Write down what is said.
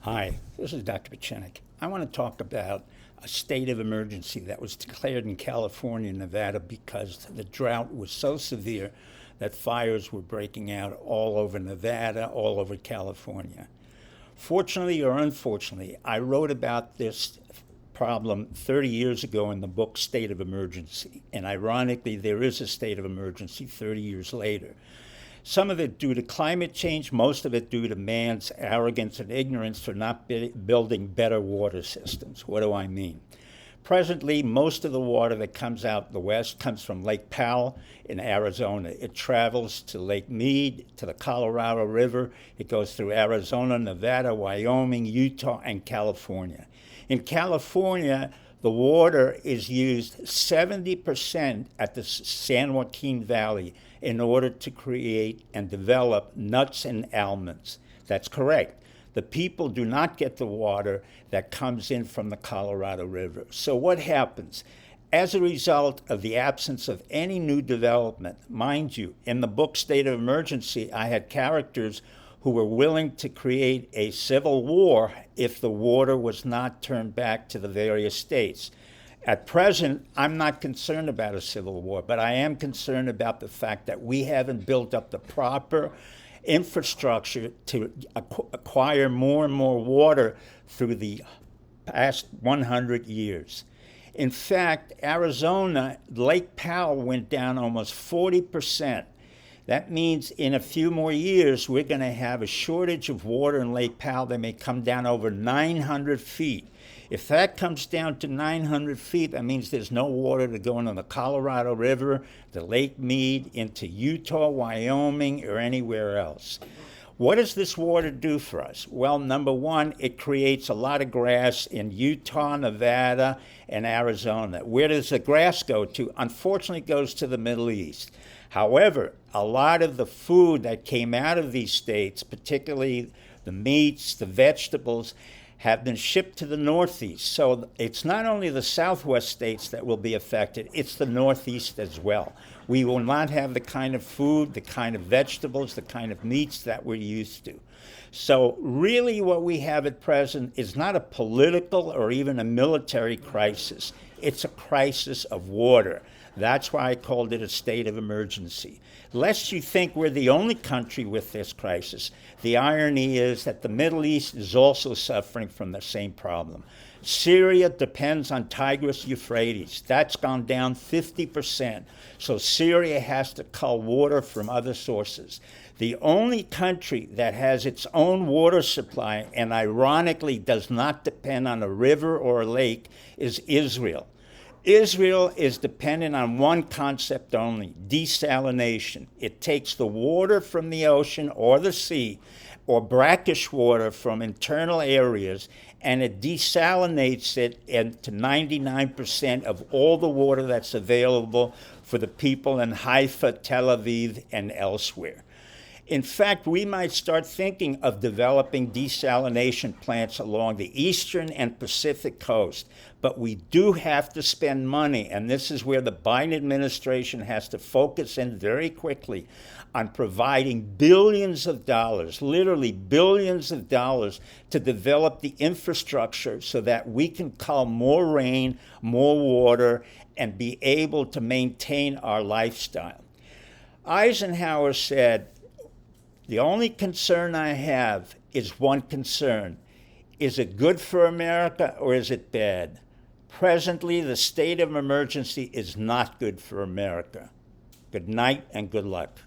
Hi, this is Dr. Pachenik. I want to talk about a state of emergency that was declared in California and Nevada because the drought was so severe that fires were breaking out all over Nevada, all over California. Fortunately or unfortunately, I wrote about this problem 30 years ago in the book State of Emergency. And ironically, there is a state of emergency 30 years later. Some of it due to climate change, most of it due to man's arrogance and ignorance for not building better water systems. What do I mean? Presently, most of the water that comes out the west comes from Lake Powell in Arizona. It travels to Lake Mead, to the Colorado River. It goes through Arizona, Nevada, Wyoming, Utah, and California. In California, the water is used 70% at the San Joaquin Valley in order to create and develop nuts and almonds. That's correct. The people do not get the water that comes in from the Colorado River. So what happens? As a result of the absence of any new development, mind you, in the book State of Emergency, I had characters who were willing to create a civil war if the water was not turned back to the various states. At present, I'm not concerned about a civil war, but I am concerned about the fact that we haven't built up the proper infrastructure to acquire more and more water through the past 100 years. In fact, Arizona, Lake Powell went down almost 40%. That means in a few more years, we're going to have a shortage of water in Lake Powell that may come down over 900 feet. If that comes down to 900 feet, that means there's no water to go into the Colorado River, the Lake Mead, into Utah, Wyoming, or anywhere else. What does this water do for us? Well, number one, it creates a lot of grass in Utah, Nevada, and Arizona. Where does the grass go to? Unfortunately, it goes to the Middle East. However, a lot of the food that came out of these states, particularly the meats, the vegetables, have been shipped to the Northeast. So it's not only the Southwest states that will be affected, it's the Northeast as well. We will not have the kind of food, the kind of vegetables, the kind of meats that we're used to. So really what we have at present is not a political or even a military crisis. It's a crisis of water. That's why I called it a state of emergency. Lest you think we're the only country with this crisis, the irony is that the Middle East is also suffering from the same problem. Syria depends on Tigris Euphrates. That's gone down 50%. So Syria has to cull water from other sources. The only country that has its own water supply and ironically does not depend on a river or a lake is Israel. Israel is dependent on one concept only, desalination. It takes the water from the ocean or the sea or brackish water from internal areas and it desalinates it into 99% of all the water that's available for the people in Haifa, Tel Aviv, and elsewhere. In fact, we might start thinking of developing desalination plants along the eastern and Pacific coast, but we do have to spend money, and this is where the Biden administration has to focus in very quickly on providing billions of dollars, literally billions of dollars, to develop the infrastructure so that we can cull more rain, more water, and be able to maintain our lifestyle. Eisenhower said, "The only concern I have is one concern. Is it good for America or is it bad?" Presently, the state of emergency is not good for America. Good night and good luck.